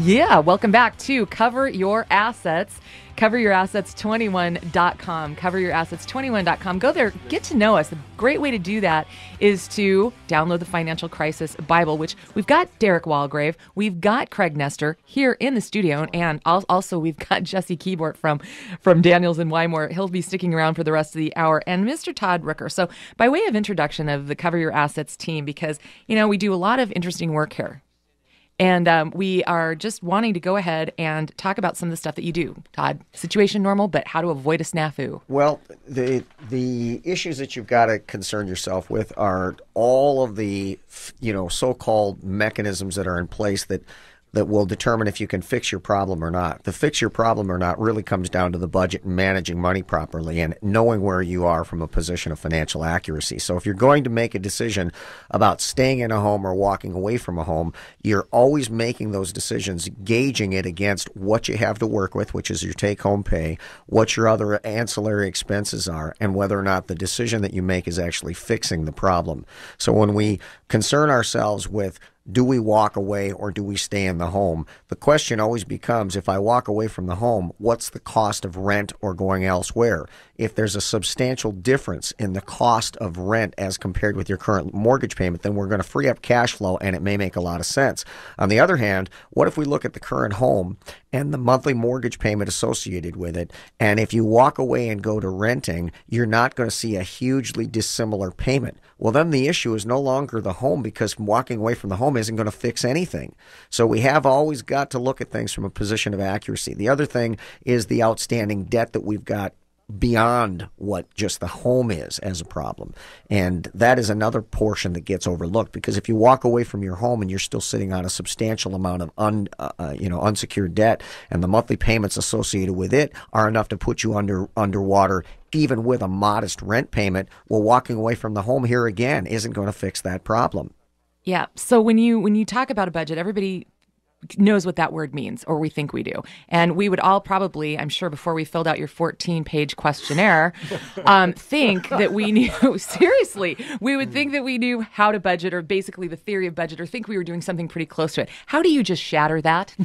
Yeah, welcome back to Cover Your Assets. CoverYourAssets21.com. CoverYourAssets21.com. Go there, get to know us. A great way to do that is to download the Financial Crisis Bible, which we've got Derek Walgrave, we've got Craig Nestor here in the studio, and also we've got Jesse Keybort from Daniels and Wymore. He'll be sticking around for the rest of the hour, and Mr. Todd Rooker. So by way of introduction of the Cover Your Assets team, because, we do a lot of interesting work here. And we are just wanting to go ahead and talk about some of the stuff that you do, Todd. Situation normal, but how to avoid a snafu. Well, the issues that you've got to concern yourself with are all of the, so-called mechanisms that are in place that will determine if you can fix your problem or not. The fix your problem or not really comes down to the budget and managing money properly and knowing where you are from a position of financial accuracy. So if you're going to make a decision about staying in a home or walking away from a home, you're always making those decisions, gauging it against what you have to work with, which is your take-home pay, what your other ancillary expenses are, and whether or not the decision that you make is actually fixing the problem. So when we concern ourselves with do we walk away or do we stay in the home? The question always becomes, if I walk away from the home, what's the cost of rent or going elsewhere? If there's a substantial difference in the cost of rent as compared with your current mortgage payment, then we're going to free up cash flow and it may make a lot of sense. On the other hand, what if we look at the current home and the monthly mortgage payment associated with it, and if you walk away and go to renting, you're not going to see a hugely dissimilar payment? Well, then the issue is no longer the home, because walking away from the home isn't going to fix anything. So we have always got to look at things from a position of accuracy. The other thing is the outstanding debt that we've got beyond what just the home is as a problem. And that is another portion that gets overlooked, because if you walk away from your home and you're still sitting on a substantial amount of unsecured debt, and the monthly payments associated with it are enough to put you underwater even with a modest rent payment, well, walking away from the home here again isn't going to fix that problem. Yeah. So when you talk about a budget, everybody knows what that word means, or we think we do. And we would all probably, I'm sure, before we filled out your 14-page questionnaire, think that we knew, seriously, we would think that we knew how to budget, or basically the theory of budget, or think we were doing something pretty close to it. How do you just shatter that?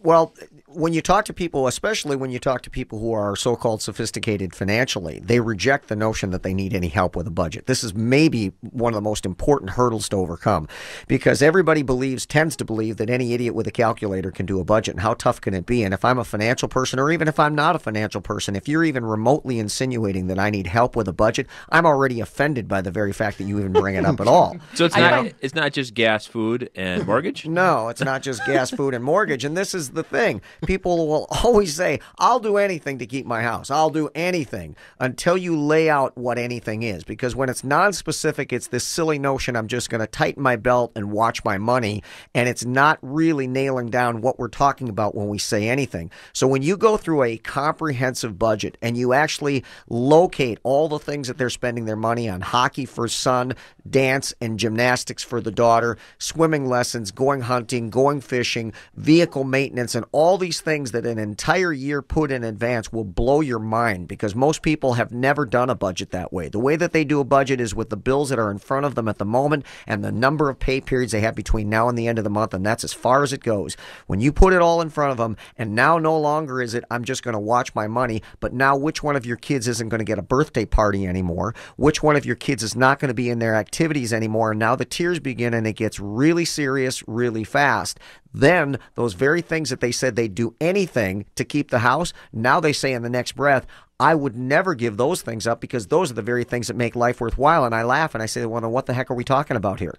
Well, when you talk to people, especially when you talk to people who are so-called sophisticated financially, they reject the notion that they need any help with a budget. This is maybe one of the most important hurdles to overcome, because everybody tends to believe that any idiot with a calculator can do a budget, and how tough can it be? And if I'm a financial person, or even if I'm not a financial person, if you're even remotely insinuating that I need help with a budget, I'm already offended by the very fact that you even bring it up at all. So it's not just gas, food, and mortgage? No, it's not just gas, food, and mortgage. And this is the thing. People will always say, I'll do anything to keep my house. I'll do anything, until you lay out what anything is. Because when it's non-specific, it's this silly notion I'm just going to tighten my belt and watch my money. And it's not really nailing down what we're talking about when we say anything. So when you go through a comprehensive budget and you actually locate all the things that they're spending their money on, hockey for son, dance and gymnastics for the daughter, swimming lessons, going hunting, going fishing, vehicle maintenance, and all these things that an entire year put in advance will blow your mind, because most people have never done a budget that way. The way that they do a budget is with the bills that are in front of them at the moment and the number of pay periods they have between now and the end of the month, and that's as far as it goes. When you put it all in front of them, and now no longer is it, I'm just going to watch my money, but now which one of your kids isn't going to get a birthday party anymore? Which one of your kids is not going to be in their activities anymore? And now the tears begin, and it gets really serious really fast. Then those very things that they said they'd do anything to keep the house, now they say in the next breath, I would never give those things up, because those are the very things that make life worthwhile. And I laugh and I say, well, then what the heck are we talking about here?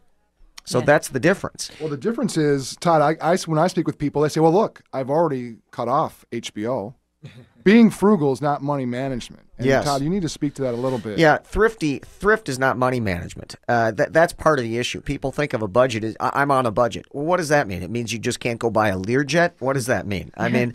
So that's the difference. Well, the difference is, Todd, when I speak with people, they say, well, look, I've already cut off HBO. Being frugal is not money management. And yes. Todd, you need to speak to that a little bit. Yeah, thrift is not money management. That's part of the issue. People think of a budget as, I'm on a budget. Well, what does that mean? It means you just can't go buy a Learjet? What does that mean? I mean,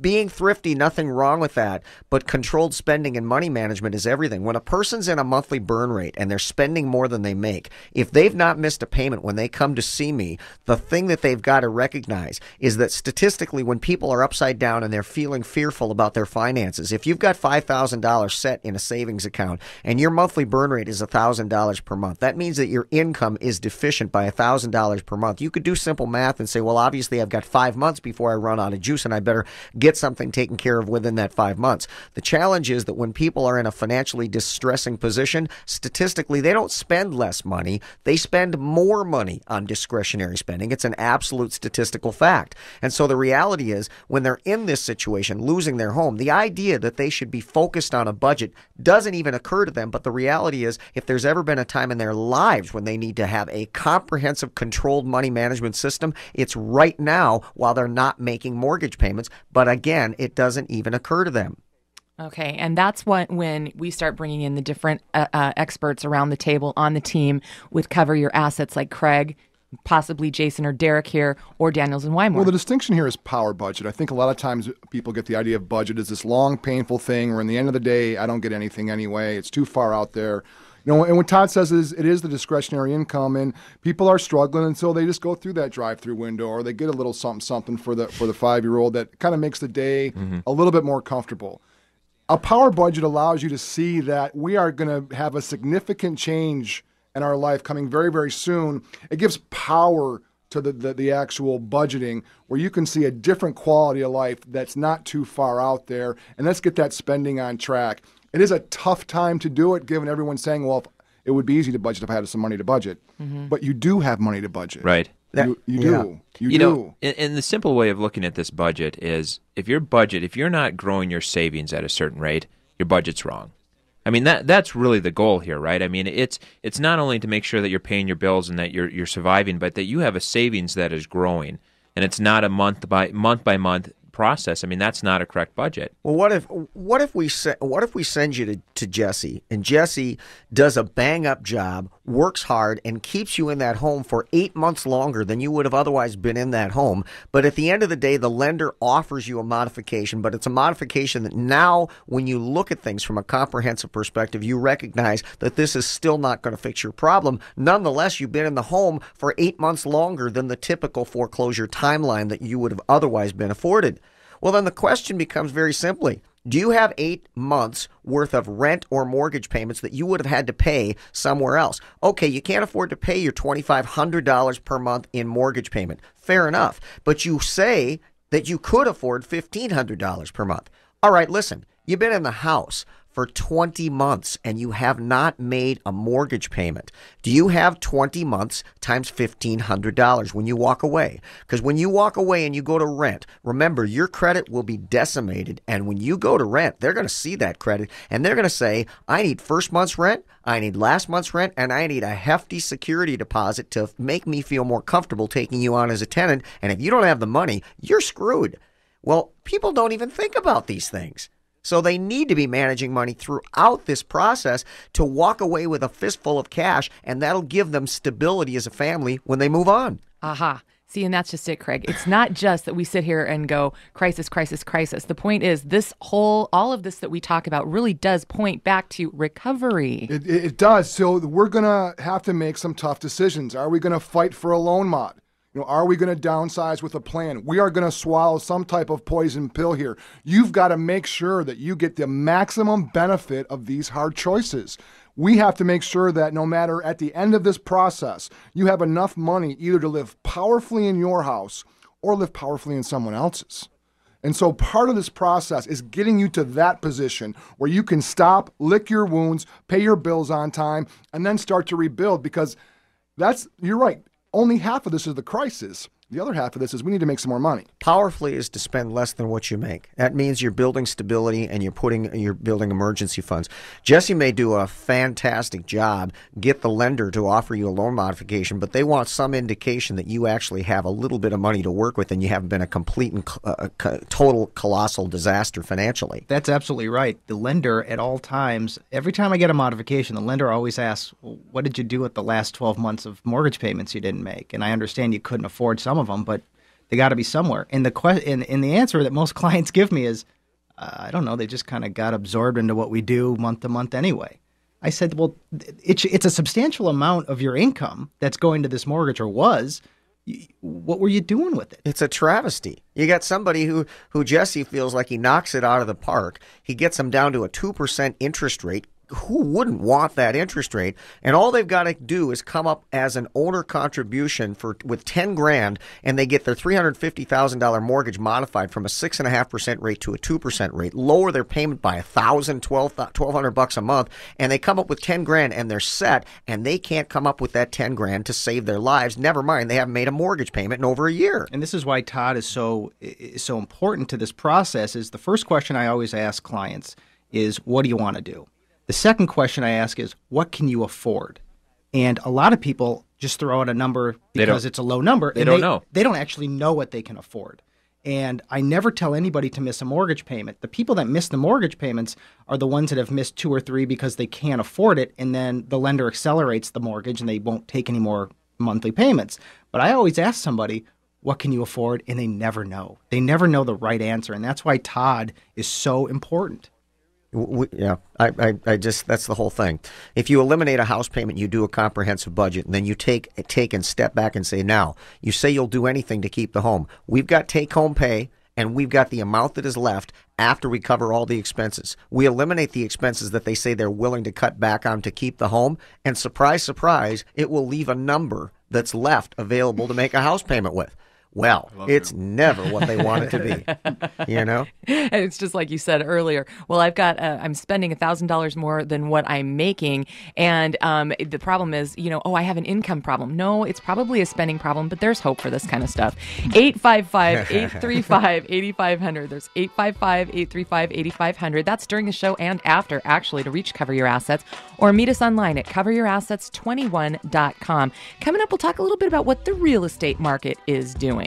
being thrifty, nothing wrong with that, but controlled spending and money management is everything. When a person's in a monthly burn rate and they're spending more than they make, if they've not missed a payment when they come to see me, the thing that they've got to recognize is that statistically, when people are upside down and they're feeling fearful about their finances. If you've got $5,000 set in a savings account and your monthly burn rate is $1,000 per month, that means that your income is deficient by $1,000 per month. You could do simple math and say, well, obviously I've got 5 months before I run out of juice and I better get something taken care of within that 5 months. The challenge is that when people are in a financially distressing position, statistically, they don't spend less money. They spend more money on discretionary spending. It's an absolute statistical fact. And so the reality is, when they're in this situation, losing their home, the idea that they should be focused on a budget doesn't even occur to them. But the reality is, if there's ever been a time in their lives when they need to have a comprehensive, controlled money management system, it's right now while they're not making mortgage payments. But again, it doesn't even occur to them. Okay, and that's when we start bringing in the different experts around the table on the team with Cover Your Assets, like Craig, possibly Jason or Derek here, or Daniels and Wymore. Well, the distinction here is power budget. I think a lot of times people get the idea of budget as this long, painful thing where in the end of the day, I don't get anything anyway. It's too far out there. You know, and what Todd says is it is the discretionary income, and people are struggling, and so they just go through that drive-through window, or they get a little something for the 5-year-old that kind of makes the day a little bit more comfortable. A power budget allows you to see that we are going to have a significant change in our life coming very, very soon. It gives power to the actual budgeting where you can see a different quality of life that's not too far out there, and let's get that spending on track. It is a tough time to do it, given everyone saying, well, it would be easy to budget if I had some money to budget. But you do have money to budget. Right. You do. You know, and the simple way of looking at this budget is if you're not growing your savings at a certain rate, your budget's wrong. I mean, that's really the goal here, right? I mean, it's not only to make sure that you're paying your bills and that you're surviving, but that you have a savings that is growing, and it's not a month by month process. I mean, that's not a correct budget. Well, what if we send you to Jesse, and Jesse does a bang up job, works hard, and keeps you in that home for 8 months longer than you would have otherwise been in that home. But at the end of the day, the lender offers you a modification, but it's a modification that now, when you look at things from a comprehensive perspective, you recognize that this is still not going to fix your problem. Nonetheless, you've been in the home for 8 months longer than the typical foreclosure timeline that you would have otherwise been afforded. Well, then the question becomes very simply, do you have 8 months worth of rent or mortgage payments that you would have had to pay somewhere else? Okay, you can't afford to pay your $2,500 per month in mortgage payment. Fair enough. But you say that you could afford $1,500 per month. All right, listen, you've been in the house for 20 months and you have not made a mortgage payment. Do you have 20 months times $1,500 when you walk away? Because when you walk away and you go to rent, remember, your credit will be decimated. And when you go to rent, they're going to see that credit and they're going to say, I need first month's rent, I need last month's rent, and I need a hefty security deposit to make me feel more comfortable taking you on as a tenant. And if you don't have the money, you're screwed. Well, people don't even think about these things. So they need to be managing money throughout this process to walk away with a fistful of cash, and that'll give them stability as a family when they move on. Aha. See, and that's just it, Craig. It's not just that we sit here and go, crisis, crisis, crisis. The point is all of this that we talk about really does point back to recovery. It does. So we're going to have to make some tough decisions. Are we going to fight for a loan mod? You know, are we going to downsize with a plan? We are going to swallow some type of poison pill here. You've got to make sure that you get the maximum benefit of these hard choices. We have to make sure that no matter at the end of this process, you have enough money either to live powerfully in your house or live powerfully in someone else's. And so part of this process is getting you to that position where you can stop, lick your wounds, pay your bills on time, and then start to rebuild, because you're right. Only half of this is the crisis. The other half of this is we need to make some more money. Powerfully is to spend less than what you make. That means you're building stability and you're building emergency funds. Jesse may do a fantastic job, get the lender to offer you a loan modification, but they want some indication that you actually have a little bit of money to work with and you haven't been a complete and total colossal disaster financially. That's absolutely right. The lender at all times, every time I get a modification, the lender always asks, well, what did you do with the last 12 months of mortgage payments you didn't make? And I understand you couldn't afford some of them, but they got to be somewhere. And the answer that most clients give me is, I don't know, they just kind of got absorbed into what we do month to month anyway. I said, well, it's a substantial amount of your income that's going to this mortgage, or was. What were you doing with it? It's a travesty. You got somebody who Jesse feels like he knocks it out of the park. He gets them down to a 2% interest rate. Who wouldn't want that interest rate? And all they've got to do is come up as an owner contribution with 10 grand, and they get their $350,000 mortgage modified from a 6.5% rate to a 2% rate, lower their payment by $1,200 a month, and they come up with 10 grand and they're set, and they can't come up with that 10 grand to save their lives. Never mind, they haven't made a mortgage payment in over a year. And this is why Todd is so important to this process. Is the first question I always ask clients is, what do you want to do? The second question I ask is, what can you afford? And a lot of people just throw out a number because it's a low number. They don't know. They don't actually know what they can afford. And I never tell anybody to miss a mortgage payment. The people that miss the mortgage payments are the ones that have missed 2 or 3 because they can't afford it, and then the lender accelerates the mortgage and they won't take any more monthly payments. But I always ask somebody, what can you afford? And they never know. They never know the right answer. And that's why Todd is so important. I just, that's the whole thing. If you eliminate a house payment, you do a comprehensive budget, and then you take and step back and say, now, you say you'll do anything to keep the home. We've got take-home pay, and we've got the amount that is left after we cover all the expenses. We eliminate the expenses that they say they're willing to cut back on to keep the home, and surprise, surprise, it will leave a number that's left available to make a house payment with. Well, it's never what they want it to be, you know? And it's just like you said earlier. Well, I'm spending $1,000 more than what I'm making. And the problem is, I have an income problem. No, it's probably a spending problem, but there's hope for this kind of stuff. 855-835-8500. There's 855-835-8500. That's during the show and after, actually, to reach Cover Your Assets. Or meet us online at coveryourassets21.com. Coming up, we'll talk a little bit about what the real estate market is doing.